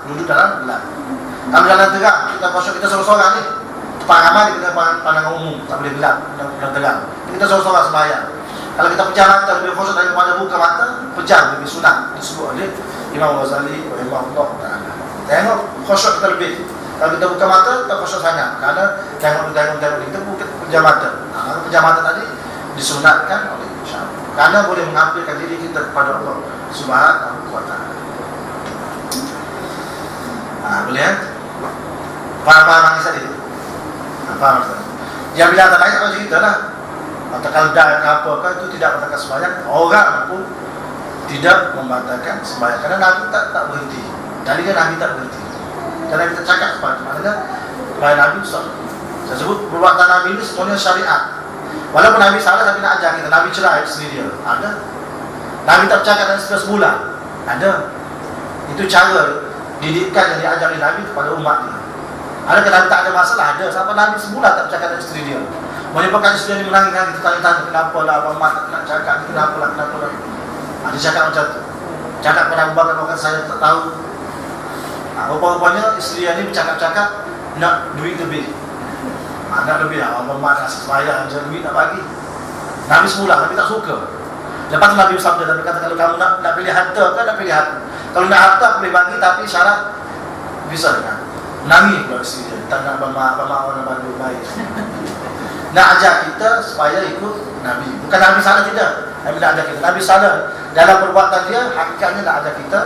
duduk dalam gelap. Kalau jalan terang, kita khusyuk, kita sorang-sorang ni, tempat ramai kita pandangan umum, tak boleh gelap, dalam terang. Kita sorang-sorang sembahyang. Kalau kita pejam mata lebih khusyuk daripada buka mata, pejam lebih sunat, disebut oleh Imam Ghazali rahimahullah ta'ala. Tengok khusyuk kita lebih. Kalau kita buka mata, tak khusyuk sangat. Kerana tengok kita buka pejam mata. Kalau pejam mata tadi disunatkan oleh syariat. Kerana boleh mengambilkan diri kita kepada Allah Subhanahu wa ta'ala. Boleh kan? Faham ni tadi? Faham tadi? Yang bila tak lain, kalau cerita lah atau kaldah ke apa itu tidak membatalkan sembahyang. Orang pun tidak membatalkan sembahyang. Kerana Nabi tak berhenti. Jadi kan Nabi tak berhenti. Kerana kita cakap seperti maknanya bahawa Nabi saya sebut perbuatan Nabi ini semuanya syariat. Walaupun Nabi salah, tapi nak ajar kita. Nabi cerai isteri dia, ada. Nabi tak bercakap dengan isteri sebulan, ada. Itu cara didikan yang diajari Nabi kepada umat dia. Adakah Nabi tak ada masalah? Ada. Sampai Nabi sebulan tak bercakap dengan isteri dia. Menyebabkan isteri dia menangis-nangis, tanya-tanya kenapa lah Muhammad tak nak cakap, kenapa lah. Ada cakap macam tu. Cakap kepada Abu Bakar, bahkan saya tak tahu. Rupa-rupanya isteri dia ni bercakap-cakap nak duit lebih. Nak lebih lah, Muhammad nak sembahyang je, duit nak bagi. Nabi semula, Nabi tak suka. Lepas tu Nabi bersabda, Nabi kata kalau kamu nak pilih harta ke nak pilih hati. Kalau nak harta boleh bagi, tapi syarat bisa kan. Nangis kalau isteri dia, tak nak bermak orang baru baik. Nak ajar kita supaya ikut Nabi. Bukan Nabi salah tidak. Nabi nak ajar kita. Nabi salah dalam perbuatan dia, hakikatnya nak ajar kita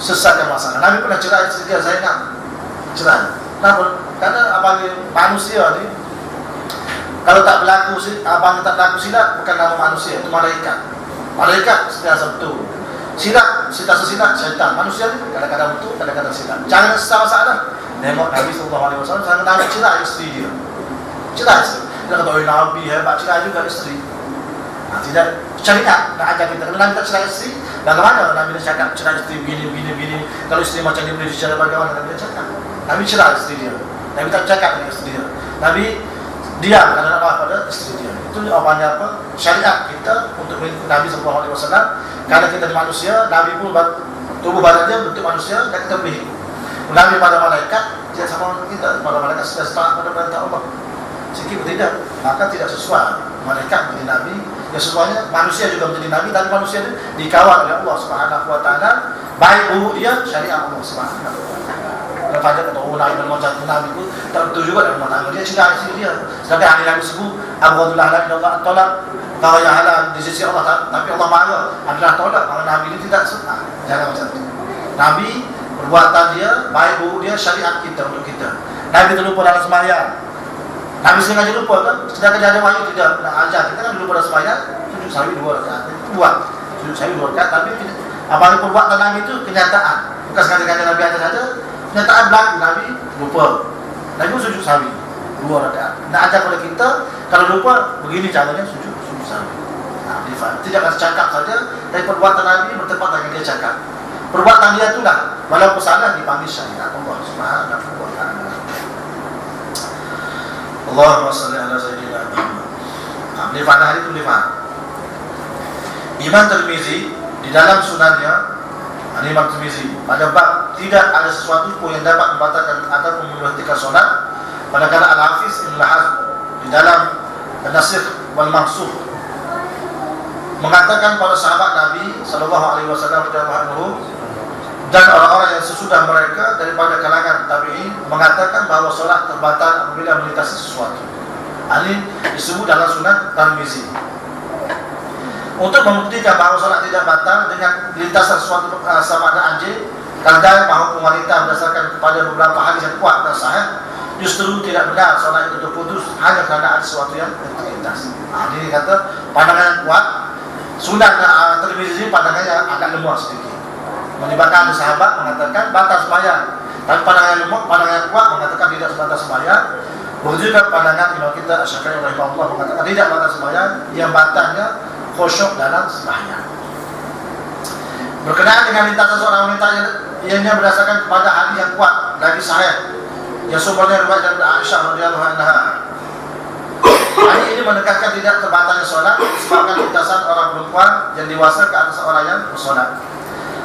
sesatkan masalah. Nabi pernah cerai isteri dia, Zainab. Cerai. Kenapa? Karena abang manusia ni, kalau tak berlaku, abang tak berlaku silap, bukan nama manusia, itu malaikat. Malaikat sentiasa betul. Silap, sentiasa silap, syaitan. Manusia ni kadang-kadang betul, kadang-kadang silap. Jangan sesama masalah. Tengok Nabi SAW, sangat Nabi cerai isteri dia. Cerai isteri. Dia kata, oh Nabi hebat, cerai juga isteri. Tidak syariat nak ajar kita. Kalau Nabi tak cerai isteri, bagaimana Nabi dah cakap cerai isteri begini. Kalau isteri macam ni boleh dicerai bagaimana Nabi dah cakap. Nabi cerai isteri dia. Nabi tak cakap dengan isteri dia. Nabi diam kerana nak marah pada isteri dia. Itu apanya apa? Syariat kita untuk mengikut Nabi SAW. Kerana kita di manusia, Nabi pun tubuh badan dia bentuk manusia dan kita boleh ikut. Nabi pada malaikat, dia sama dengan kita. Pada malaikat sudah setengah pada perintah Allah. Sikit tidak, maka tidak sesuai. Malaikat menjadi Nabi, ya semuanya manusia juga menjadi Nabi, dan manusia itu dikawal oleh Allah Subhanahu wa ta'ala. Baik buruk dia, syariat Allah Subhanahu wa ta'ala. Lepas dia kata, oh Nabi macam Nabi itu tak betul juga dalam rumah tangga dia, cerai isteri dia. Sedangkan hari Nabi sebut Abghadul halal ila Allah tolak, kalau yang halal di sisi Allah, tapi Allah marah adalah tolak. Kalau Nabi ini tidak suka. Jangan macam itu. Nabi perbuatan dia, baik buruk dia, syariat kita untuk kita. Nabi terlupa dalam sembahyang. Nabi sengaja lupa kan? Sedangkan dia ada wahyu tidak nak ajar kita kan, lupa dalam sembahyang, sujud sahwi 2 rakaat. Buat sujud sahwi 2 rakaat, tapi apa perbuatan Nabi itu kenyataan. Bukan sengaja Nabi ajar saja. Kenyataan berlaku, Nabi lupa. Nabi pun sujud sahwi 2 rakaat. Nak ajar kepada kita, kalau lupa begini caranya sujud sahwi. Tidak akan cakap saja, tapi perbuatan Nabi bertempat dengan dia cakap. Perbuatan dia itulah walaupun salah dipanggil syariat Allah Subhanahu wa ta'ala. Allahumma salli ala sayyidina Muhammad. Boleh faham hari itu, boleh faham. Imam Tirmizi di dalam sunannya, Imam Tirmizi pada bab tidak ada sesuatu pun yang dapat membatalkan ataupun memberhentikan solat, manakala Al-Hafiz Ibn Hazm di dalam An-Nasikh wal Mansukh mengatakan para sahabat Nabi sallallahu alaihi wasallam dan orang-orang yang sesudah mereka daripada kalangan tabi'in mengatakan bahawa solat terbatal apabila melintasi sesuatu. Ini disebut dalam Sunan Tirmizi. Untuk membuktikan bahawa solat tidak batal dengan lintasan sesuatu sama ada anjing, tanda maupun wanita berdasarkan kepada beberapa hadis yang kuat dan sahih, justru tidak benar solat itu terputus hanya kerana ada sesuatu yang terlintas. Ini kata pandangan yang kuat. Sunan Tirmizi pandangannya agak lemah sedikit. Menyebabkan ada sahabat mengatakan batal sembahyang, tapi pandangan yang lemah, pandangan yang kuat mengatakan tidak batal sembahyang. Begitu juga pandangan imam kita Syafi'i rahimahullah mengatakan tidak batal sembahyang, yang batalnya khusyuk dalam sembahyang. Berkenaan dengan lintasan seorang wanita yang ianya berdasarkan kepada hadis yang kuat lagi sahih yang sumbernya riwayat dari Aisyah radhiyallahu anha. Hadis ini menekankan tidak terbatalnya solat disebabkan lintasan orang perempuan yang dewasa ke atas orang yang bersolat.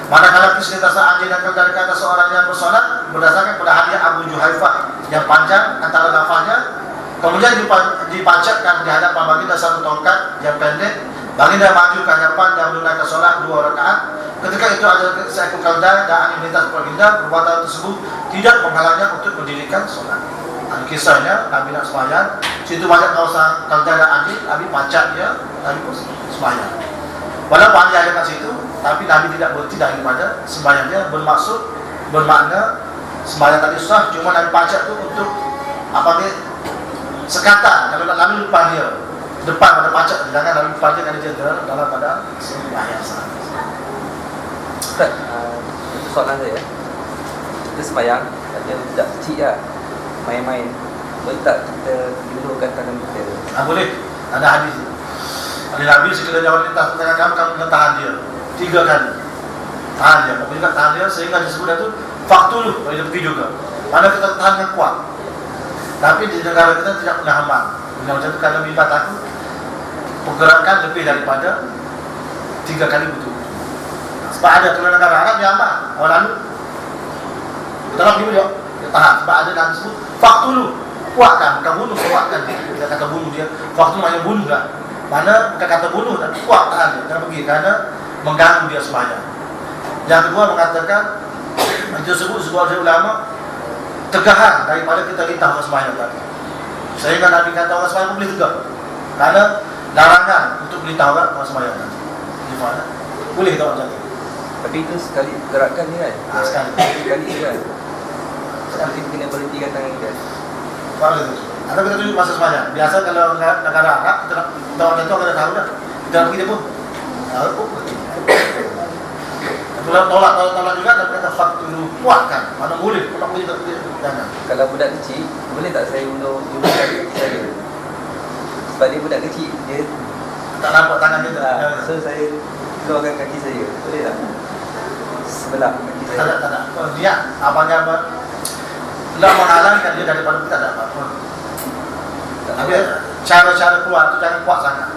Manakala kisah anjing dan keldai kata seorang yang bersolat berdasarkan pada hadis Abu Juhaifah yang panjang antara lafaznya, kemudian dipacatkan di hadapan baginda satu tongkat yang pendek. Baginda maju ke hadapan dan menunaikan solat 2 rakaat. Ketika itu ada seekor keldai dan angin melintas baginda. Perbuatan tersebut tidak menghalangnya untuk mendirikan solat. Kisahnya Nabi nak sembahyang, situ banyak kawasan keldai dan angin, Nabi pacat dia, Nabi pun sembahyang. Walaupun angin ada kat situ, tapi Nabi tidak berhenti daripada sembahyang dia, bermakna sembahyang tadi sah, cuma Nabi pacat tu untuk apa dia sekatan. Kalau nak Nabi lupa dia depan pada pacat, jangan Nabi lupa dia kerana dia dalam pada sembahyang sah. Ustaz, itu soalan saya. Kita sembahyang, ada budak kecil lah, main-main. Boleh tak kita julurkan tangan kita? Boleh, ada hadis. Ada Nabi sekiranya orang lintas tangan kamu kena tahan dia 3 kali. Tahan dia, pokoknya tahan dia sehingga disebut itu faktuluh, boleh pergi juga. Mana kita tahan dengan kuat. Tapi di negara kita tidak pernah aman. Macam itu kalau mimbat aku, pergerakan lebih daripada 3 kali betul. Sebab ada kalau negara Arab yang aman, orang lalu dalam dia tahan. Sebab ada dalam disebut faktuluh, kuatkan, bukan bunuh, kuatkan dia. Kita kata bunuh dia, faktu maknanya bunuh lah. Mana bukan kata bunuh, tapi kuat tahan dia, jangan pergi kerana mengganggu dia sembahyang. Yang kedua mengatakan itu sebut sebuah ulama tegahan daripada kita lintah orang sembahyang tadi. Sehingga Nabi kata orang sembahyang boleh tegak kerana larangan untuk melintah orang sembahyang tadi. Gimana? Boleh kita orang jatuh. Tapi itu sekali gerakan ni kan? Sekali kan? Sekali kita kena berhentikan tangan kita. Boleh tu. Atau kita tunjuk masa sembahyang. Biasa kalau negara Arab kita orang jatuh akan tahu dah. Kita nak pergi dia pun. Kalau tolak juga dan kata faktur kuatkan. Mana boleh, kalau boleh tak boleh jangan. Kalau budak kecil, boleh tak saya ulurkan saya? Sebab dia budak kecil, dia tak nampak tangan dia tak. So saya keluarkan kaki saya, boleh tak? Sebelah kaki saya. Tak ada. Kalau dia abangnya apa? Tidak menghalangkan dia daripada kita tak ada apa-apa. Tapi cara-cara kuat itu jangan kuat sangat.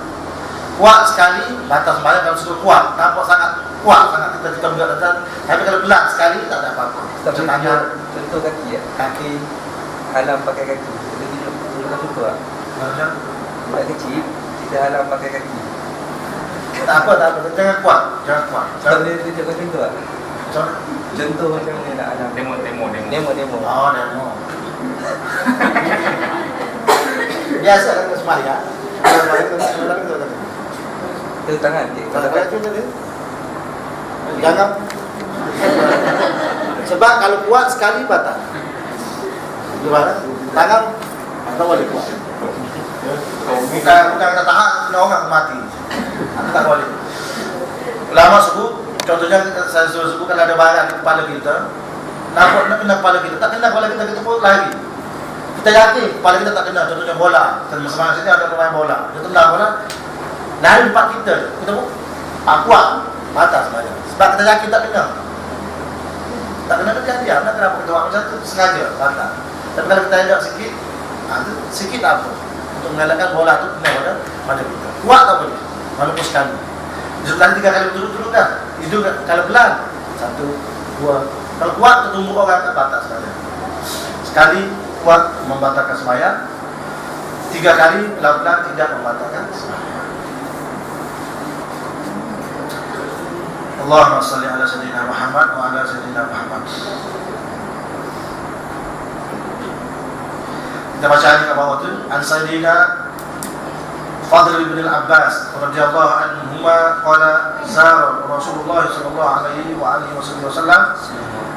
Kuat sekali batas sembahyang, kalau sudah kuat nampak sangat kuat sangat kita buka datang. Tapi kalau pelan sekali tak ada apa-apa. Kita tanya contoh kaki ya. Kaki halam pakai kaki. Jadi kita contoh lah. Budak kecil kita halam pakai kaki. Tak apa. Jangan kuat. Kita boleh tunjukkan contoh lah. Contoh macam ni nak halam. Demo. Oh, demo. Biasa kan sembahyang. Itu tangan. Jangan. Sebab kalau kuat sekali batal. Gimana? Tangan tak boleh kuat. Bukan kita tahan orang mati. Tak boleh. Ulama sebut, contohnya saya sebut kalau ada barang di kepala kita, nak kena kepala kita, tak kena kepala kita pun lari. Kita yakin kepala kita tak kena, contohnya bola. Sama-sama sini ada pemain bola. Dia tendang bola, lari empat kita pun kuat, batas sebenarnya. Sebab kita yakin tak kena. Tak kena kejadian, kenapa kita buat macam tu? Sengaja, batas. Tapi kalau kita elak sikit, sikit tak apa. Untuk mengelakkan bola tu kena pada kita. Kuat tak boleh, walaupun sekali. Setelah 3 kali turun-turun kan? Itu kalau pelan 1, 2. Kalau kuat tertumbuk orang kan batas sekali kuat membatalkan sembahyang. 3 kali pelan-pelan tidak membatalkan sembahyang. Allahumma salli ala sayyidina Muhammad wa ala sayyidina Muhammad. Kita baca ayat ke bawah tu. An sayyidina Fadl bin al-Abbas radhiyallahu anhuma qala zara Rasulullah sallallahu alaihi wa alihi wasallam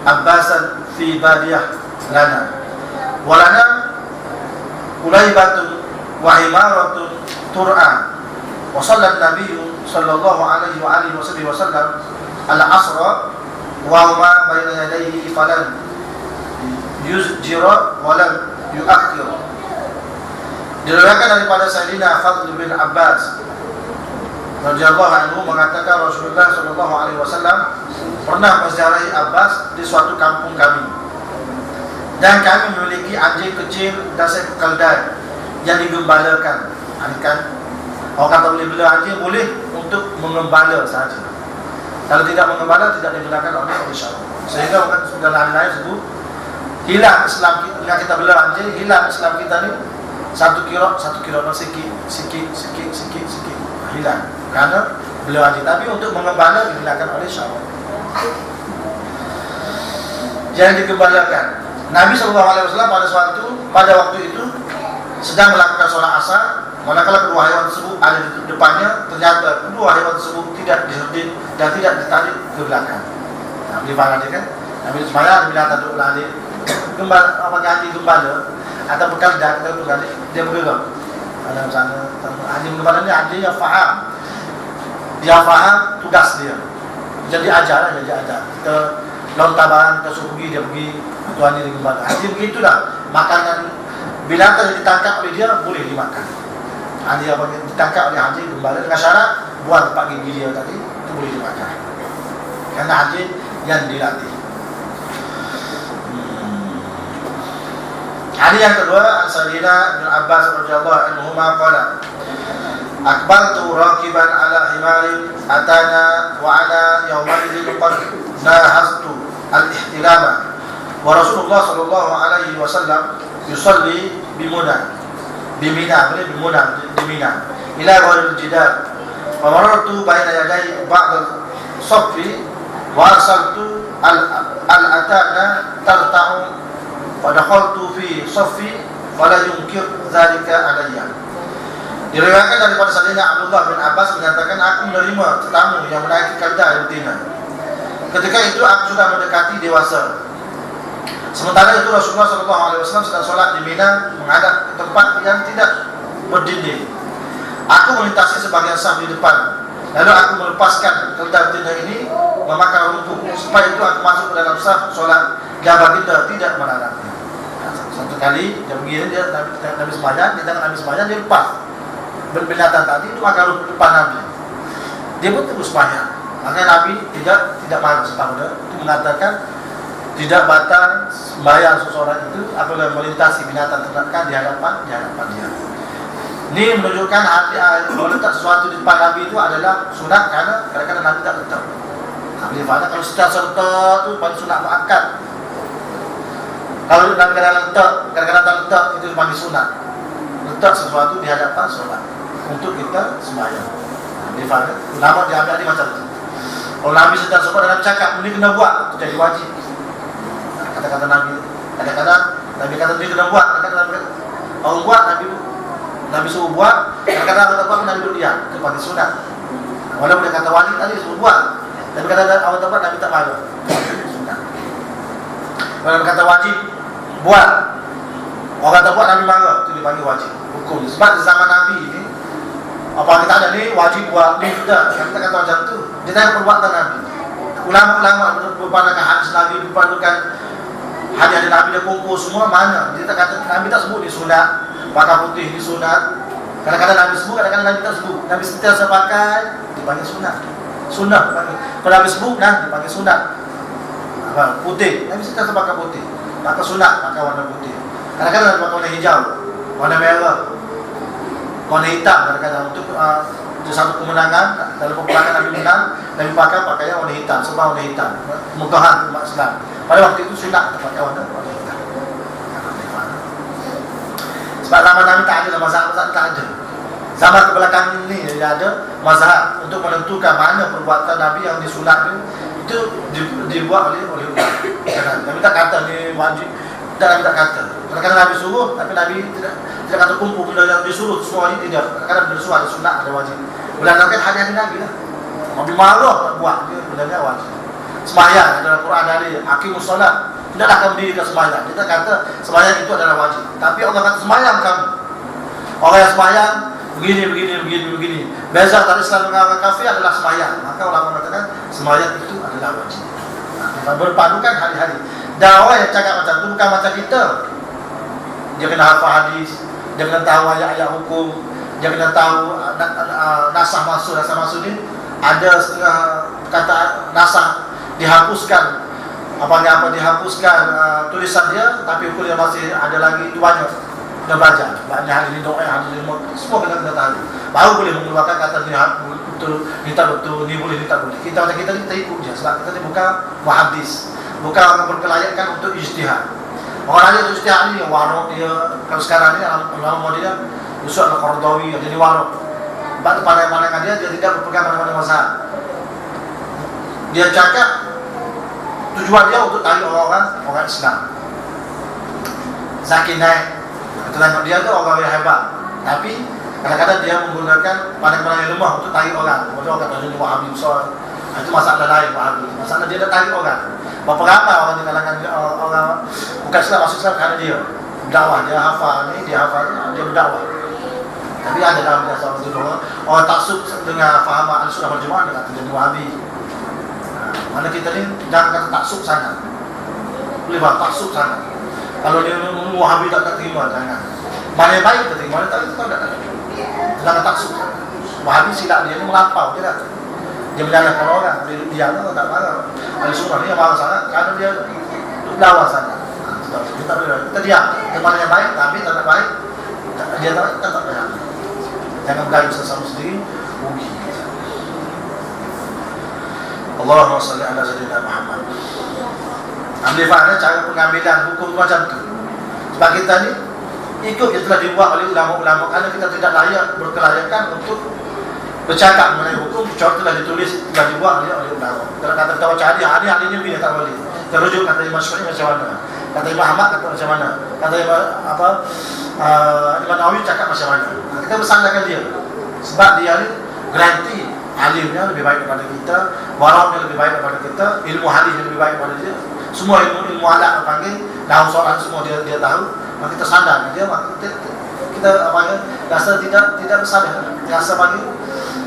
Abbasan fi badiyah lana wa lana ulaibatun wa himaratun tur'a wa sallallahu nabiy sallallahu alaihi wa alihi wasallam al-asra wa ma baina yadayhi falan yuzjira wa lam yuakhir. Diriwayatkan daripada Sayyidina Fadl bin Abbas radhiyallahu anhu mengatakan Rasulullah sallallahu alaihi wasallam pernah menziarahi Abbas di suatu kampung kami. Dan kami memiliki anjing kecil dan seekor keldai yang digembalakan. Kan orang kata boleh bela anjing, boleh untuk mengembala saja. Kalau tidak mengembala, tidak digunakan oleh syarak. Sehingga bukan sudah lain-lain sebut hilang Islam kita. Dengan kita bela anjing, hilang Islam kita ni 1 kilo sikit hilang karena bela anjing. Tapi untuk mengembala digunakan oleh syarak. Yang digembalakan. Nabi SAW pada waktu itu sedang melakukan sholat asar. Manakala kedua hewan tersebut ada di depannya, ternyata kedua hewan tersebut tidak diherdit dan tidak ditarik ke belakang. Nah, boleh faham kan? Nabi Ismail binatang duduk lari, gembala apa ganti gembala atau bekal dah kita duduk lari, dia bergerak. Ada sana anjing gembala ni anjing yang faham, dia faham tugas dia. Jadi ajar. Kita lontaban, kita suruh pergi, dia pergi. Tuan ni gembala. Anjing begitulah makanan binatang yang ditangkap oleh dia boleh dimakan. Anjing apa yang ditangkap oleh anjing gembala dengan syarat buang tempat gigi dia tadi itu boleh dimakan. Karena anjing yang dilatih. Hadis yang kedua, Sayyidina Ibn Abbas radhiyallahu anhuma qala Akbaltu raqiban ala himarin atana wa ana yawmaidin qad nahaztu al-ihtilama wa Rasulullah sallallahu alaihi wasallam yusalli di Mina ila ghairil jidal wa marartu baina yaday ba'd as-saffi wa arsaltu al-atana tarta'u wa dakhaltu fi saffi wa la yunkir dzalika alayya. Diriwayatkan daripada Sayyidina Abdullah bin Abbas menyatakan aku menerima tetamu yang menaiki kaidah rutina. Ketika itu aku sudah mendekati dewasa. Sementara itu Rasulullah SAW sedang sholat di Mina menghadap ke tempat yang tidak berdinding. Aku melintasi sebagian saf di depan. Lalu aku melepaskan keldar tinda ini memakan rumput. Supaya itu aku masuk ke dalam saf sholat dan baginda tidak melarangnya. Satu kali dia begini, dia Nabi sembahyang, di tangan Nabi sembahyang dia lepas binatang tadi itu makan rumput depan Nabi. Dia pun terus sembahyang. Maka Nabi tidak marah separuh. Itu mengatakan tidak batal sembahyang seseorang itu apabila melintasi binatang ternak di hadapan dia. Ini menunjukkan hati meletak sesuatu di depan Nabi itu adalah sunat karena kadang-kadang Nabi tak letak. Nabi faham kalau secara serta itu paling sunat muakkad. Kalau Nabi kadang-kadang tak letak itu paling sunat. Letak sesuatu di hadapan solat untuk kita sembahyang. Nabi faham. Ulama diambil di macam itu. Kalau Nabi sedang solat dan Nabi cakap ini kena buat, itu jadi wajib. Kata-kata Nabi, kadang-kadang Nabi kata ini kena buat, kadang-kadang Nabi kata orang buat, Nabi suruh buat, kadang-kadang orang tak buat, Nabi duduk diam, itu panggil sunat. Walaupun dia kata wajib tadi suruh buat, tapi kadang-kadang orang tak buat, Nabi tak marah. Sunat. Kalau Nabi kata wajib buat, orang tak buat, Nabi marah, itu dipanggil wajib hukum. Sebab di zaman Nabi ini apa kita ada ni wajib buat ni tidak, kita kata macam tu. Dia tanya perbuatan Nabi. Ulama-ulama berpandangan hadis Nabi, berpandangan hadis Nabi dia kumpul semua mana? Dia tak kata Nabi tak sebut di sunat, pakai putih di sunat. Kadang-kadang Nabi sebut, kadang-kadang Nabi tak sebut. Nabi sentiasa pakai dipanggil sunat. Sunat dipanggil. Kalau Nabi sebut dipanggil sunat. Apa? Putih. Nabi sentiasa pakai putih. Pakai sunat, pakai warna putih. Kadang-kadang Nabi pakai warna hijau, warna merah, warna hitam. Kadang-kadang untuk satu kemenangan dalam peperangan Nabi menang, Nabi pakai pakaian warna hitam, sebab warna hitam, megahan umat Islam. Pada waktu itu sunat pakai warna hitam. Sebab zaman Nabi tak ada, mazhab tak ada. Zaman kebelakang ini dia ada mazhab untuk menentukan mana perbuatan Nabi yang disunat itu dibuat oleh ulama. Nabi tak kata ni wajib, Nabi tak kata. Kadang-kadang Nabi suruh, tapi Nabi tidak kata kumpul bila Nabi suruh semua ini tidak. Kadang-kadang bila suruh ada sunat, ada wajib. Bulan kan hari-hari Nabi lah. Nabi marah tak buat dia bulannya wajib. Sembahyang dalam Quran ada aqimus solat. Tidaklah kamu dirikan sembahyang. Kita kata sembahyang itu adalah wajib. Tapi Allah kata sembahyang kamu. Orang yang sembahyang begini. Beza antara Islam dengan orang kafir adalah sembahyang. Maka ulama mengatakan sembahyang itu adalah wajib. Nah, berpadukan hari-hari. Dan orang yang cakap macam itu bukan macam kita. Dia kena hafal hadis, dia kena tahu ayat-ayat hukum, dia kena tahu nasah masuk ni ada setengah kata nasah dihapuskan apa dihapuskan tulisan dia, tapi hukumnya masih ada lagi, itu banyak. Kita baca, banyak ini doa, hadis ini semua kita tahu. Baru boleh mengeluarkan kata ni betul, minta betul, ni boleh, minta boleh. Kita ikut je, sebab kita ni bukan muhaddis, bukan orang berkelayakan untuk ijtihad. Orang lain untuk ijtihad ni warok dia, kalau sekarang ni ulama dia Yusuf Al-Qaradawi jadi warok. Sebab pandai-pandai dia tidak berpegang mana-mana mazhab. Dia cakap tujuan dia untuk tarik orang Islam. Zakir Naik, kita tengok dia tu orang yang hebat, tapi kadang-kadang dia menggunakan pandai-pandai yang lemah untuk tarik orang. Macam orang kata dia Wahabi besar, itu masalah lain Wahabi. Masalah dia dah tarik orang. Berapa ramai orang di kalangan orang bukan Islam masuk Islam kerana dia berdakwah, dia hafal ni, dia berdakwah. Tapi ada dalam dasar orang taksub dengan faham Ahlussunnah wal Jamaah dengan dia Wahabi. Mana kita ni jangan kata taksub sangat. Boleh buat taksub sangat. Kalau dia Wahabi tak terima, jangan. Mana yang baik kita terima, mana tak, kita tahu tak. Jangan taksub. Wahabi silap dia ni melampau je dah. Dia menyalahkan orang, dia diam tak marah. Ahlussunnah ni yang marah sangat kerana dia lawan sangat. Kita diam. Mana yang baik, tapi tak baik, dia tak payah. Jangan bergaduh sesama sendiri, rugi. Allahumma salli ala sayyidina Muhammad. Ambil faham cara pengambilan hukum macam tu. Sebab kita ni ikut yang telah dibuat oleh ulama-ulama, kerana kita tidak layak berkelayakan untuk bercakap mengenai hukum kecuali telah ditulis, telah dibuat oleh ulama. Kalau kata kita baca hadis ni bila tak boleh. Kita rujuk kata Imam Syafi'i macam mana, kata Imam Ahmad kata macam mana, kata Imam Nawawi cakap macam mana. Kita bersandarkan dia. Sebab dia ni garanti alimnya lebih baik daripada kita, waraknya lebih baik daripada kita, ilmu hadisnya lebih baik daripada dia. Semua ilmu alat yang panggil, dalam soalan semua dia tahu. Maka kita sandarkan dia, maka kita rasa tidak bersalah,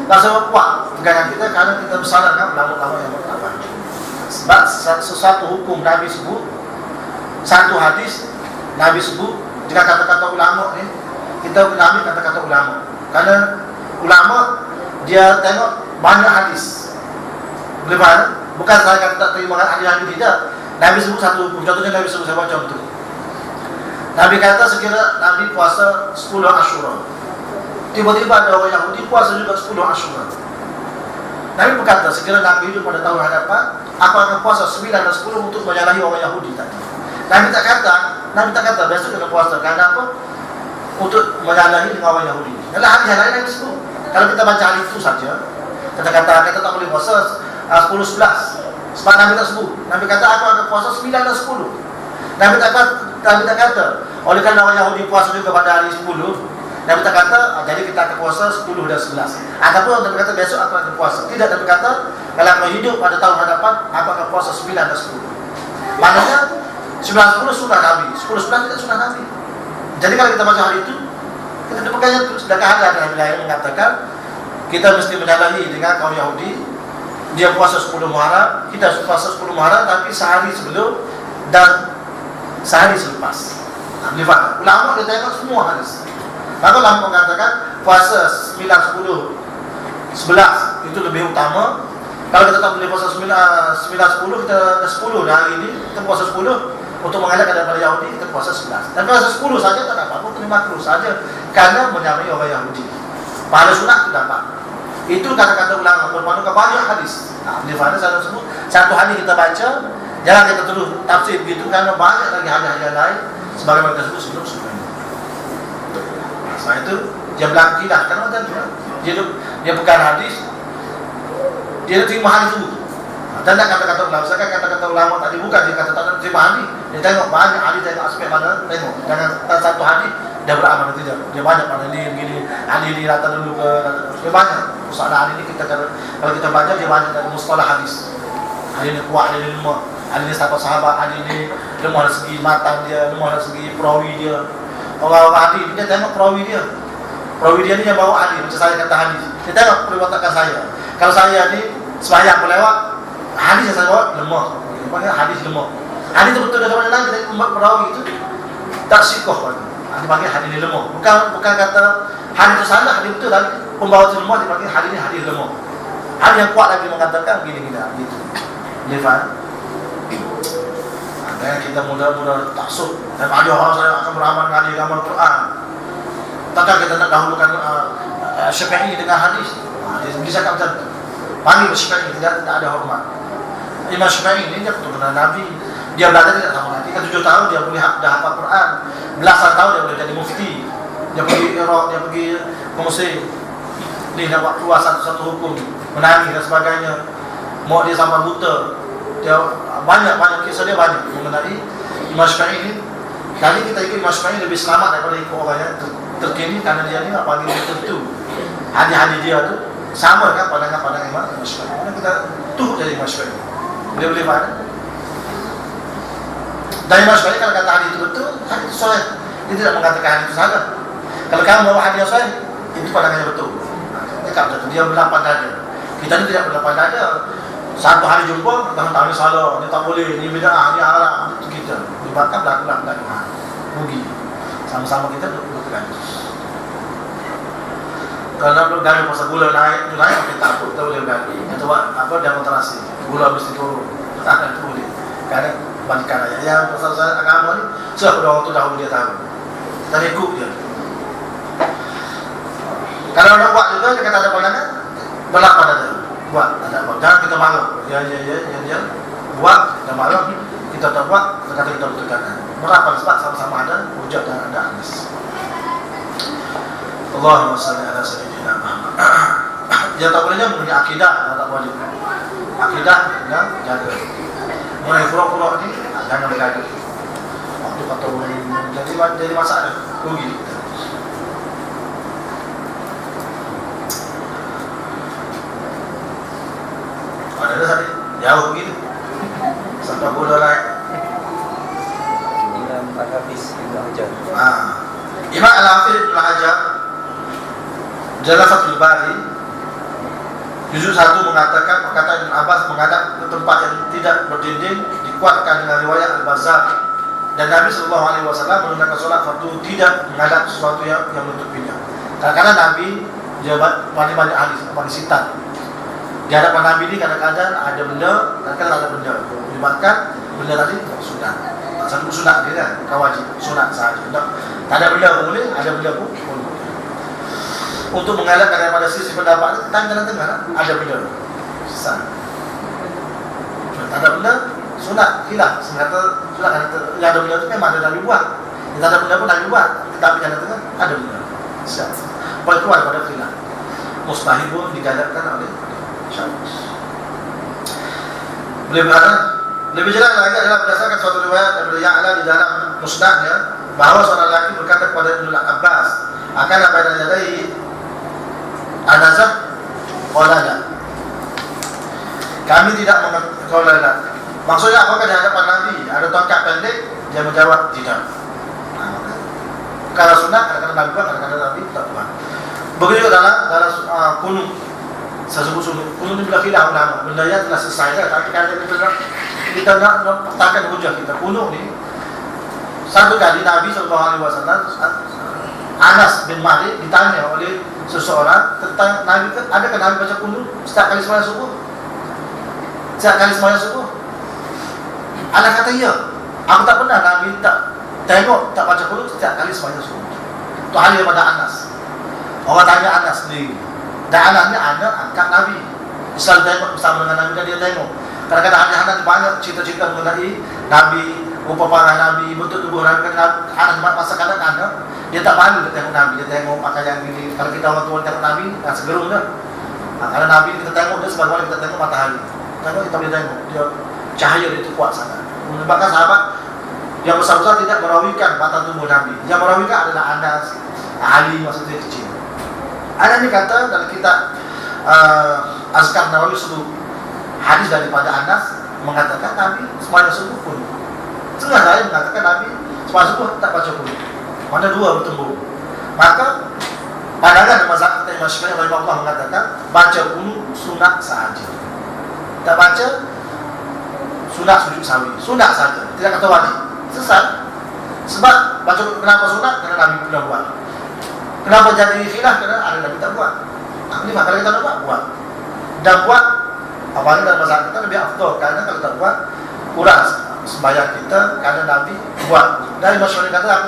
rasa kuat pegangan kita kerana kita bersandarkan ulama-ulama yang berkata. Sebab sesuatu hukum Nabi sebut, satu hadis Nabi sebut, jika kata-kata ulama ni, kita kena ambil kata-kata ulama. Kerana ulama dia tengok banyak hadis. Boleh faham? Bukan saya kata tak terima hadis-hadis, tidak. Nabi sebut satu hukum. Contohnya Nabi sebut saya baca contoh. Nabi kata sekiranya Nabi puasa 10 Ashura, tiba-tiba ada orang Yahudi puasa juga 10 Ashura. Nabi berkata sekiranya Nabi hidup pada tahun hadapan, aku akan puasa 9 dan 10 untuk menyalahi orang Yahudi tadi. Nabi tak kata besok kena puasa. Kerana apa? Untuk menyalahi dengan orang Yahudi. Dalam hadis yang lain Nabi sebut. Kalau kita baca hadis itu saja, kita tak boleh puasa 10-11. Sebab Nabi tak sebut. Nabi kata aku akan puasa 9 dan 10. Nabi tak kata oleh kerana orang Yahudi puasa juga pada hari 10, Nabi tak kata jadi kita akan puasa 10 dan 11. Ataupun Nabi kata besok aku akan puasa. Tidak, Nabi kata kalau aku hidup pada tahun hadapan, aku akan puasa 9 dan 10. Maknanya 9-10 sunnah Nabi, 10-11 tidak sunnah Nabi. Jadi kalau kita baca hari itu, kita dipegangnya itu. Sedangkan ada Nabi lain mengatakan kita mesti menyalahi dengan kaum Yahudi. Dia puasa 10 Muharram, kita puasa 10 Muharram, tapi sehari sebelum dan sehari selepas. Ulama dia tengok semua hadis. Maka ulama mengatakan puasa 9, 10, 11 itu lebih utama. Kalau kita tak boleh puasa 9, 10, kita 10 hari ini, kita puasa 10 untuk mengelakkan daripada Yahudi, kita puasa 11. Dan puasa 10 saja tak dapat, pun terima makruh saja kerana menyamai orang Yahudi. Pahala sunat itu dapat. Itu kata-kata ulama berpandukan banyak hadis. Di mana saya sebut satu hadis kita baca, jangan kita terus tafsir begitu kerana banyak lagi hadis-hadis lain sebagaimana kita sebut sebelum-sebelumnya. Sebab itu dia berlakilah kerana dia bukan hadis, dia terima hadis itu. Dan kata-kata ulama, saya kata-kata ulama tadi bukan dia kata tak terima hadis. Dia tengok banyak hadis, tengok aspek mana, tengok. Jangan satu hadis dia beramal tidak. Dia banyak pada ini, hadis ini rata dulu ke, dia banyak. Soalan hadis ini kita kalau kita baca dia banyak dari mustalah hadis. Hadis ini kuat, hadis ini lemah, hadis ini sahabat, hadis ini lemah dari segi matan dia, lemah dari segi perawi dia. Orang-orang hadis dia tengok perawi dia. Perawi dia ni yang bawa hadis, macam saya kata hadis. Dia tengok perbuatan saya. Kalau saya ni sembahyang melewat, hadis yang saya bawa lemah. Dia panggil hadis lemah. Hadis itu betul dari mana lain kita umat perawi itu tak sikoh. Dia panggil hadis ini lemah. Bukan kata hadis itu salah, hadis betul, tapi pembawa itu lemah, dia panggil hadis ini hadis lemah. Hadis yang kuat lagi mengatakan gini-gini gitu. Dia faham? Makanya kita mudah-mudah taksub. Dan ada orang saya akan beramal dengan amal Quran. Takkan kita nak dahulukan Syafi'i dengan hadis. Dia bisa kata panggil Syafi'i tidak ada hormat. Imam Syafi'i ini dia keturunan Nabi. Dia belajar tidak sama Nabi. 7 tahun dia boleh dah hafal Quran. Belasan tahun dia boleh jadi mufti. Dia pergi Iraq, dia pergi ke Mesir. Dia nak buat keluar satu hukum, menangis dan sebagainya. Mau dia sampai buta. Dia banyak kisah dia banyak mengenai Imam Syafi'i ini. Kali kita ikut Imam Syafi'i lebih selamat daripada ikut orang yang terkini karena dia ni nak panggil tertentu. Hadis-hadis dia tu sama kan pandangan Imam Syafi'i. Karena kita turut dari Imam Syafi'i. Boleh faham? Dan Imam Syafi'i kalau kata hadis itu betul, hadis itu sahih. Dia tidak mengatakan hadis itu salah. Kalau kamu bawa hadis yang sahih, itu pandangannya betul. Dia berlapan dada. Kita ni tidak berlapan dada. Satu hari jumpa, tahun ni salah, ni tak boleh, ni bid'ah, ni haram. Itu kita. Dibakar belakang-belakang. Rugi. Sama-sama kita duduk bergaduh. Kalau nak bergaduh pasal gula naik, kita takut, kita boleh bergaduh. Itu apa demonstrasi. Gula mesti turun. Itu boleh. Kadang balikan ayat. Yang pasal agama ni, sebab orang tu dahulu dia tahu. Kita ikut dia. Kalau nak buat juga, dia kata ada pandangan, berlapan ada. Buat, ada apa? Jangan kita marah. Ya, buat, kita marah. Kita tak buat, kita kata kita betulkan. Berapa sebab sama-sama ada hujah dan ada hadis. Allahumma salli ala sayyidina Muhammad. Yang tak bolehnya mengenai akidah, yang tak boleh. Akidah yang jaga. Mengenai pura-pura ni, jangan bergaduh. Waktu kata jadi masalah, rugi. Ada tadi jauh begitu sampai bodoh naik. Imam Al-Hafiz Ibn Hajar. Imam Al-Hafiz Ibn Hajar Jalafatul Bari juzuk 1 mengatakan perkataan Ibn Abbas menghadap ke tempat yang tidak berdinding dikuatkan dengan riwayat Al-Bazzar dan Nabi SAW menunaikan solat fardu tidak menghadap sesuatu yang menutupinya. Kadang-kadang Nabi dia banyak hadis, banyak sitat. Di hadapan Nabi ni kadang-kadang ada benda, kadang-kadang ada benda. Menyebabkan benda tadi sunat. Satu sunat dia kan, bukan wajib. Sunat sahaja. Tak ada benda pun boleh, ada benda pun boleh. Untuk mengalahkan daripada sisi pendapat ni, tengah-tengah ada benda. Sesat. Tak ada benda, sunat. Hilang. Sebenarnya sunat yang ada benda tu memang ada Nabi buat. Yang tak ada benda pun Nabi buat. Tetapi tengah-tengah ada benda. Siap. Boleh keluar pada hilang. Mustahil pun digalakkan oleh boleh berada lebih jelas lagi adalah berdasarkan suatu riwayat daripada Ya'la di dalam musnadnya bahawa seorang lelaki berkata kepada Ibnu Abbas akan apa yang terjadi anazah qala kami tidak mengqala maksudnya apakah di hadapan Nabi ada tongkat pendek dia menjawab tidak. Kalau sunat kadang-kadang Nabi buat kadang-kadang Nabi tak buat. Begitu dalam kunut sesungguhnya kunut ini bila khilaf ulama benda yang telah selesai dah tapi kalau kita nak pertahankan hujah kita kunut ni satu kali Nabi SAW Anas bin Malik ditanya oleh seseorang tentang Nabi adakah Nabi baca kunut setiap kali sembahyang subuh Anas kata ya aku tak pernah Nabi tak tengok tak baca kunut setiap kali sembahyang subuh itu hal yang pada Anas orang tanya Anas sendiri. Dan anaknya anak angkat Nabi. Selalu tengok bersama dengan Nabi dan dia tengok. Kadang-kadang anak banyak cerita-cerita mengenai Nabi, rupa parah Nabi, bentuk tubuh Nabi. Anak masa kadang-kadang dia tak malu dia tengok Nabi. Dia tengok pakaian ini. Kalau kita orang tua tengok Nabi, rasa gerung dah. Kalau Nabi kita tengok dia sebagaimana kita tengok matahari. Tengok kita boleh tengok dia cahaya dia itu kuat sangat. Menyebabkan sahabat yang besar-besar tidak merawikan batang tubuh Nabi. Yang merawikan adalah Anas, Ali maksudnya kecil. Ada ni kata dalam kitab Azkar Nawawi sebut hadis daripada Anas mengatakan Nabi sembahyang subuh pun. Setengah lain mengatakan Nabi sembahyang subuh tak baca pun. Mana dua bertemu. Maka pandangan mazhab kita Imam Syafi'i rahimahullah mengatakan baca pun sunat sahaja. Tak baca sunat sujud sawi. Sunat saja, tidak kata wajib. Sesat. Sebab baca kenapa sunat? Kerana Nabi pernah buat. Kenapa jadi khilaf? Kerana ada Nabi tak buat. Ini kalau kita nak buat. Dan buat apalagi dalam mazhab kita lebih afdal. Kerana kalau tak buat kurang sembahyang kita karena Nabi buat. Dari masyarakat kata aku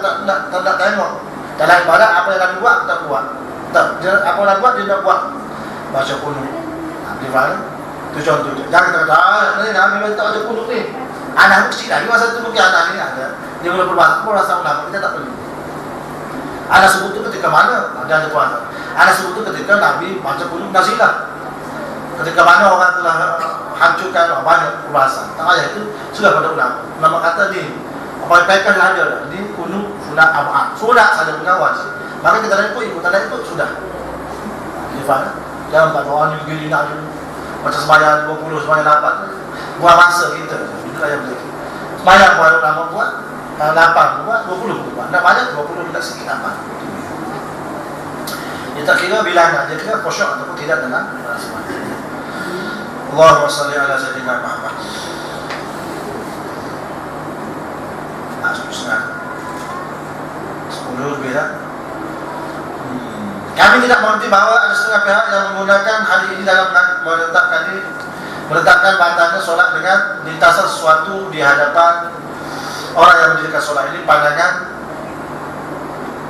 tak tengok dalam ibadat apa yang Nabi buat aku tak buat. Tak, apa yang Nabi buat dia nak buat baca kunut. Di mana? Itu contoh. Jangan kita kata ni Nabi tak baca kunut ni. Anak kecil lagi masa tu mungkin anak ni ada. Dia boleh berbahasa pun rasa ulama kita tak perlu. Anak sebut tu ketika mana? Ada puasa. Anak sebut tu ketika Nabi baca kunut nazilah. Ketika mana orang telah hancurkan banyak perbahasan. Tak payah itu sudah pada ulama. Ulama kata ni apa yang ada ni kunut sunat abad. Sunat saja bukan wajib. Maka kita dah ikut, tak ikut sudah. Di mana? Jangan tak orang yang gini nak dulu. Macam sembahyang 20, sembahyang 8 buat masa kita. Itulah yang boleh. Sembahyang buat ulama buat 8 buat 20 buat. Tak banyak 20 tak sikit 8. Dia tak kira bilangan, dia kira khusyuk ataupun tidak dalam sembahyang. Allahumma salli ala sayyidina Muhammad. Asal 10 lebih dah. Kami tidak mengerti bahawa ada setengah pihak yang menggunakan hari ini dalam meletakkan batalnya solat dengan lintasan sesuatu di hadapan orang yang mendirikan solat ini pandangan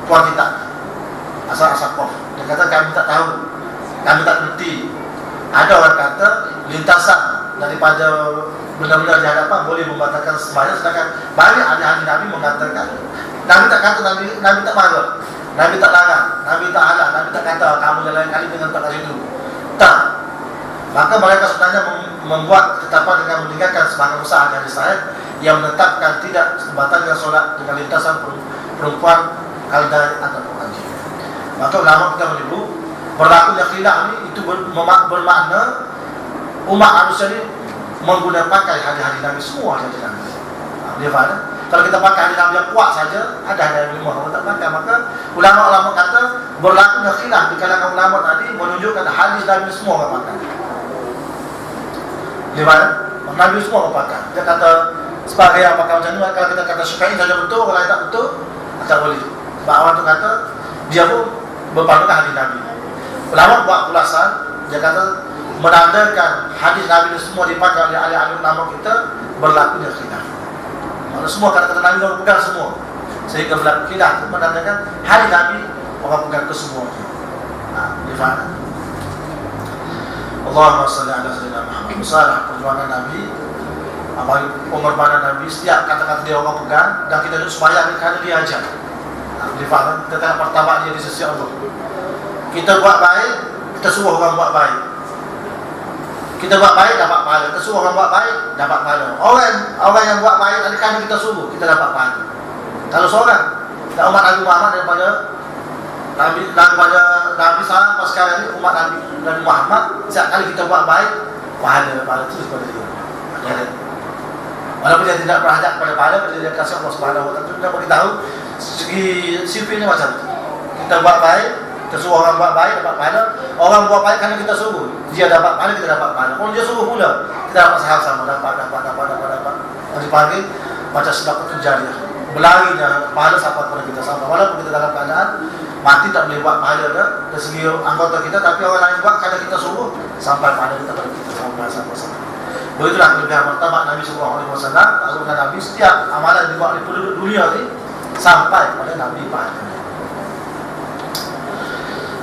tuan kita asal-asal kof. Dia kata kami tak tahu, kami tak mengerti. Ada orang kata lintasan daripada benda-benda di hadapan boleh membatalkan sembahyang, sedangkan banyak ahli-ahli Nabi mengatakan Nabi tak kata, Nabi tak marah, Nabi tak larang, Nabi tak halang, Nabi tak kata kamu lain kali dengan tak itu. Tak. Maka mereka sebenarnya membuat ketetapan dengan meninggalkan sebagian besar hadis sahih yang menetapkan tidak membatalkan solat dengan lintasan perempuan kaldai ataupun anjing. Maka ulama kita menyebut berlakunya khilaf ni itu bermakna umat manusia ni menggunakan pakai hadis-hadis Nabi semua hadis Nabi. Dia faham? Kalau kita pakai hadis Nabi yang kuat saja, ada hadis Nabi kalau tak pakai, maka ulama-ulama kata berlakunya khilaf di kalangan ulama tadi menunjukkan hadis Nabi semua orang pakai. Dia faham? Nabi semua orang pakai. Dia kata sebagai yang pakai macam ni, kalau kita kata Syafi'i saja betul, kalau tak betul, tak boleh. Sebab orang tu kata dia pun berpandukan hadis Nabi. Ulama buat ulasan, dia kata menandakan hadis Nabi itu semua dipakai oleh ahli-ahli ulama kita berlakunya khilaf. Maksudnya semua kata-kata Nabi orang pegang semua, sehingga berlaku khilaf itu menandakan hadis Nabi orang pegang ke semua. Dia faham? Allahumma salli ala sayyidina Muhammad. Besar perjuangan Nabi, pengorbanan Nabi, setiap kata-kata dia orang pegang, dan kita duduk sembahyang kerana dia ajar. Dia faham? Kita tak martabat dia di sisi Allah. Kita buat baik, kita suruh orang buat baik. Kita buat baik dapat pahala. Kita suruh orang buat baik dapat pahala. Orang yang buat baik tadi kan kita suruh, kita dapat pahala. Kalau seorang dan umat Nabi Muhammad daripada Nabi SAW sekarang ini umat Nabi Muhammad, setiap kali kita buat baik, pahala terus kepada dia. Walaupun dia tidak berhajat kepada pahala, dia kasih Allah Subhanahu Wa Taala. Kita beritahu segi sipilnya macam tu. Kita buat baik, kita suruh orang buat baik dapat pahala. Orang buat baik kerana kita suruh, dia dapat pahala, kita dapat pahala. Kalau dia suruh pula, kita dapat sama-sama dapat. Nanti pagi macam sedekah jariah, berlarinya pahala sampai kepada kita sama. Walaupun kita dalam keadaan mati tak boleh buat pahala dah dari segi anggota kita, tapi orang lain buat kerana kita suruh sampai pahala kita kepada kita sama-sama. Begitulah kelebihan martabat Nabi SAW. Kalau Nabi setiap amalan yang dibuat oleh penduduk dunia ni sampai pada Nabi pahala.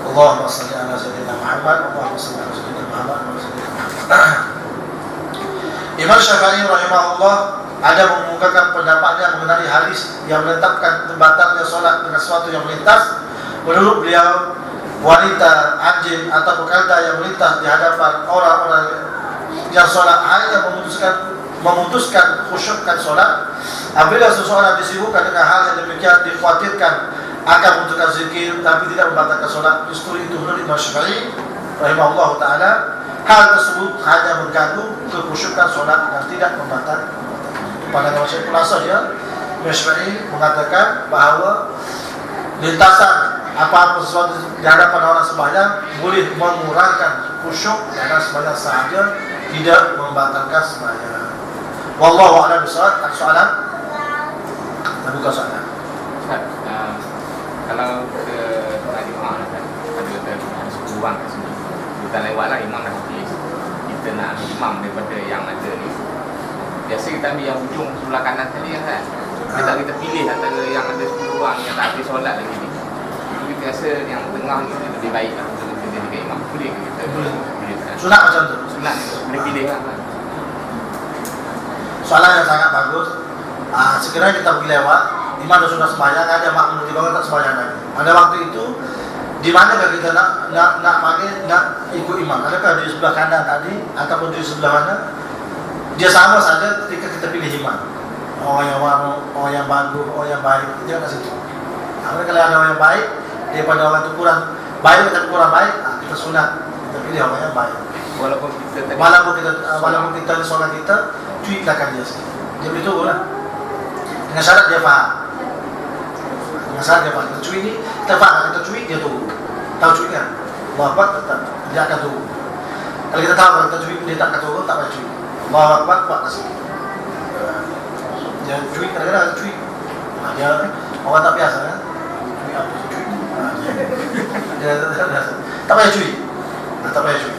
Allahumma salli ala sayyidina Muhammad. Allahumma salli ala sayyidina Muhammad. Imam Syafi'i rahimahullah ada mengemukakan pendapatnya mengenai hadis yang menetapkan batalnya solat dengan sesuatu yang melintas. Menurut beliau, wanita, anjing atau kalda yang melintas di hadapan orang-orang yang solat hanya memutuskan khusyukkan solat. Apabila seseorang disibukkan dengan hal yang demikian, dikhawatirkan akan membutuhkan zikir tapi tidak membatalkan solat. Justru itu menurut Imam Syafi'i rahimahullah ta'ala, hal tersebut hanya mengganggu kekhusyukan solat dan tidak membatalkan. Pandangan Syekh Khulasa dia, Imam Syafi'i mengatakan bahawa lintasan apa-apa sesuatu di hadapan orang sembahyang boleh mengurangkan khusyuk dalam sembahyang sahaja, tidak membatalkan sembahyang. Wallahu a'lam bishawab. Ada soalan? Bukan soalan. Kalau kita nak imam kan, ada sekurang kat sini. Kita lewatlah imam nanti. Kita nak ambil imam daripada yang ada ni. Biasa kita ambil yang ujung sebelah tak kita pilih antara yang ada 10 orang yang tak habis solat lagi ni. Kita rasa yang tengah ni lebih baik lah untuk kita jadi imam. Boleh ke kita? Boleh. Kan? Sunat macam tu. Sunat boleh pilih kan? Soalan yang sangat bagus. Sekiranya kita pergi lewat, imam dah sudah sembahyang, ada makmum di bawah tak sembahyang lagi. Pada waktu itu, di manakah kita nak ikut imam? Adakah di sebelah kanan tadi ataupun di sebelah mana? Dia sama saja ketika kita pilih imam. Orang yang bagus, orang yang baik, dia kat situ. Kalau ada orang yang baik daripada orang itu kurang baik atau kurang baik, kita sunat, kita pilih orang yang baik. Walaupun kita ni solat kita cuitkan dia sikit. Dia beritahu lah. Dengan syarat dia faham. Kita cuit ni, kita faham. Kita cuit, dia tunggu. Tahu cuit kan? Allah Akbar, tetap. Dia akan tunggu. Kalau kita tahu, kalau kita cuit, dia tak akan tunggu, tak payah cuit. Allah Akbar, kuat kasih. Dia cuit, kadang-kadang cuit. Dia orang tak biasa kan? Cuit apa? Cuit. Dia tak biasa. Tak payah cuit. Tak payah cuit.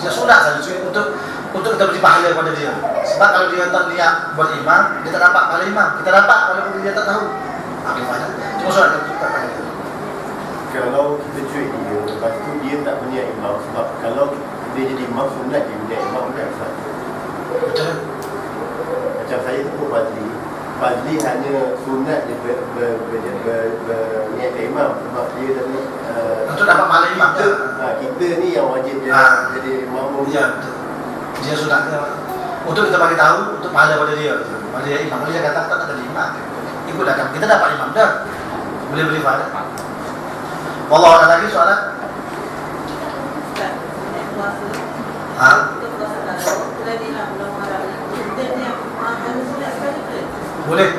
Dia sunat saja cuit untuk kita beri pahala kepada dia. Sebab kalau dia tak niat buat imam, dia tak dapat pahala imam. Kita dapat walaupun dia tak tahu. Bagaimana? Cuma solat kita tak pahala. Kalau kita cuit dia, lepas tu dia tak berniat imam. Sebab kalau dia jadi imam, sunat dia berniat imam kan? Betul. Macam saya tu pun Fazli hanya sunat dia berniat imam. Sebab dia tadi Untuk dapat pahala imam ke? kita ni yang wajib dia jadi makmum. Ya, betul. Dia sunat ke? Untuk kita bagi tahu, untuk pahala pada dia. Pada dia imam. Kalau dia kata tak jadi imam, ikutlah kan. Kita dapat imam dah. Boleh beri pahala. Wallah, ada lagi soalan? Boleh.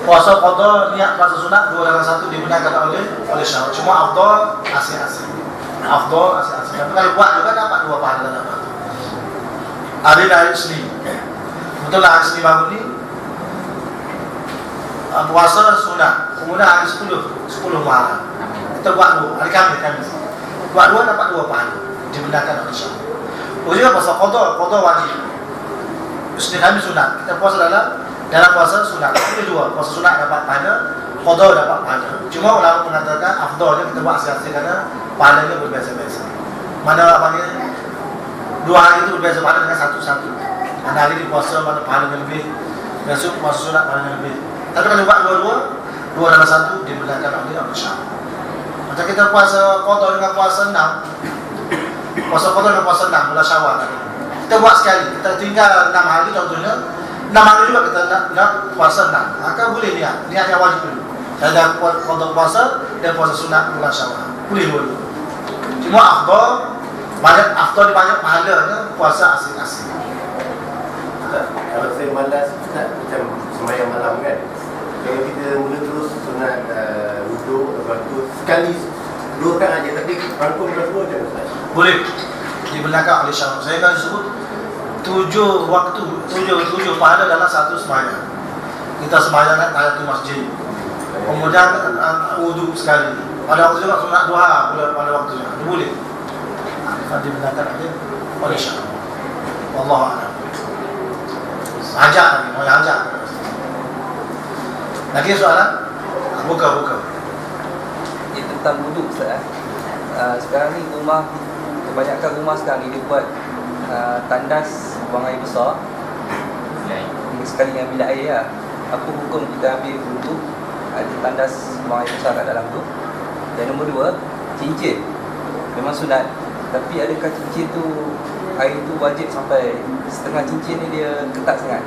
Puasa qada niat puasa sunat 2 dalam 1 digunakan oleh syahwat. Cuma afdal asing-asing. Tapi kalau buat juga dapat 2 pahala dapat. Hari Senin. Betul lah hari Senin bangun ni puasa sunat. Kemudian hari 10 malam. Kita buat 2 hari Khamis. Buat 2 dapat 2 pahala digunakan oleh syahwat. Juga puasa qada wajib. Senin Khamis sunat. Kita puasa dalam puasa sunat. Itu dua. Puasa sunat dapat pahala, qada dapat pahala. Cuma ulama mengatakan afdalnya kita buat asing-asing kerana pahalanya berbeza-beza. Mana panggil 2 hari itu berbeza pahala dengan satu-satu. Mana hari di puasa mana pahalanya lebih, besok puasa sunat pahalanya lebih. Tapi kalau buat 2 dalam 1 dibenarkan oleh syahwat. Macam kita puasa qada dengan puasa 6. Puasa qada dengan puasa 6 bulan Syawal. Kita buat sekali. Kita tinggal 6 hari contohnya. 6 hari juga kita nak puasa 6. Maka boleh niat yang wajib dulu. Saya dah qada puasa dan puasa sunat bulan Syawal. Boleh dulu. Cuma afdal banyak pahalanya puasa asing-asing. Kalau saya malas macam sembahyang malam kan, kalau kita mula terus sunat wuduk, lepas tu sekali 2 rakaat aja, tapi rangkum macam Ustaz. Boleh dibenarkan oleh syahwat. Saya akan sebut 7 waktu, 7 pahala dalam satu sembahyang. Kita sembahyang kan tahiyatul masjid. Kemudian wudu sekali. Pada waktu juga sunat duha pada waktunya. Boleh. Akan dibenarkan oleh syahwat. Wallahu a'lam. Ajak lagi, mau ajak. Lagi soalan? Buka. Ini tentang wuduk Ustaz. Sekarang ni kebanyakan rumah sekarang ni dia buat tandas buang air besar. Sekali yang bilik air lah. Apa hukum kita ambil wuduk ada tandas buang air besar kat dalam tu? Dan nombor 2, cincin. Memang sunat. Tapi adakah cincin tu air tu wajib sampai setengah cincin ni dia ketat sangat?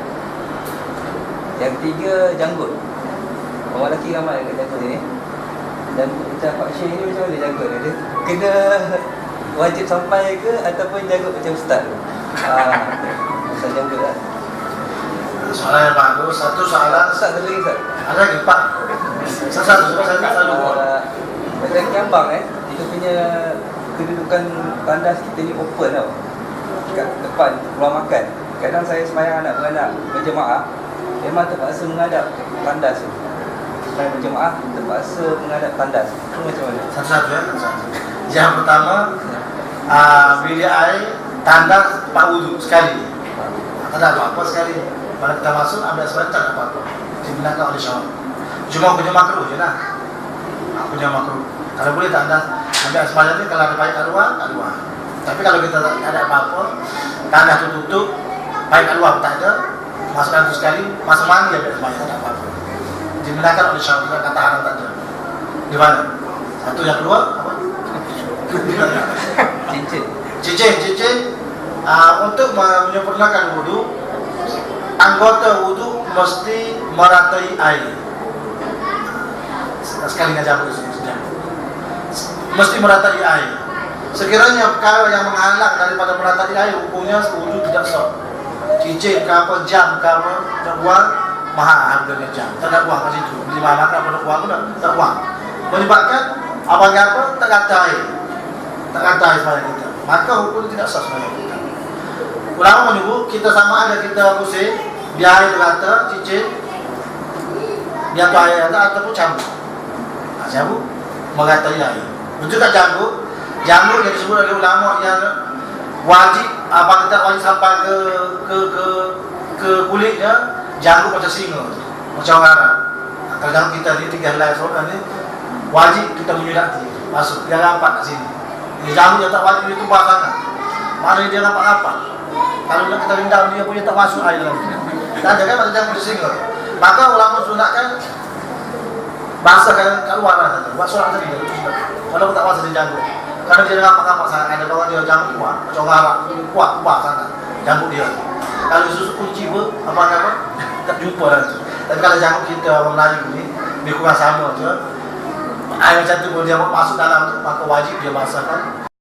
Yang 3, janggut. Orang lelaki ramai dekat janggut ni. Dan macam Pak Syekh ni macam mana janggut dia? Dia kena wajib sampai ke ataupun janggut macam Ustaz tu? Ustaz janggut lah. Soalan yang bagus. Satu soalan. Ustaz satu lagi Ustaz. Ada lagi 4. Satu sebab saya selalu buat. Macam Kiambang kita punya kedudukan tandas kita ni open tau. Kat depan ruang makan. Kadang saya sembahyang anak beranak berjemaah, memang terpaksa menghadap tandas tu. Sembahyang berjemaah terpaksa menghadap tandas. Itu macam mana? Satu-satu ya. Yang pertama, bilik air tandas tempat wuduk sekali. Tak ada apa-apa sekali. Pada kita masuk ambil sebentar tak apa-apa. Dibenarkan oleh syawab. Cuma punya makruh je lah. Punya makruh. Kalau boleh tak anda ambil sebentar ni kalau ada baik kat luar, kat luar. Tapi kalau kita tak ada apa-apa, tanah tu tutup, baik kat luar pun tak ada, masukkan tu sekali, masuk mandi ambil sebentar tak ada apa-apa. Dibenarkan oleh syawab juga kata haram tak ada. Di mana? Satu yang kedua apa? Cincin. Untuk menyempurnakan wudu, anggota wudu mesti meratai air. Sekali ngajar itu mesti meratai air. Sekiranya perkara yang menghalang daripada meratai air, hukumnya wudu tidak sah. Cincin ke apa, jam ke apa, tak buang, mahal harganya jam. Tak nak buang kat situ. Beli mahal tak nak buang pun tak buang. Menyebabkan apa tak kata air. Tak kata air sembahyang kita. Maka hukum tidak sah sembahyang kita. Ulama menyebut kita sama ada kita pusing, biar air terkata, cincin, biar tu air ada ataupun cambuk. Cambuk mengatai air. Juga cambuk yang disebut oleh ulama yang wajib apa kita wajib sampai ke kulitnya, janggut macam singa, macam orang. Kalau janggut kita ni 3 helai seorang ni wajib kita menyulati masuk dia rapat kat sini. Dia janggut yang tak wajib dia tumpah sangat. Mana dia rapat-rapat. Kalau nak kita rendam dia punya tak masuk air dalam. Tak ada kan macam janggut singa. Maka ulama sunatkan basahkan kat luar lah satu. Buat solat tadi walaupun tak basah dia janggut. Kerana dia rapat-rapat sangat. Ada orang dia janggut kuat, macam orang Arab kuat sangat janggut dia. Kalau susu kunci pun apa tak jumpa lah tu. Tapi kalau janggut kita orang Melayu ni lebih kurang sama je. Air macam tu pun dia masuk dalam tu, maka wajib dia basahkan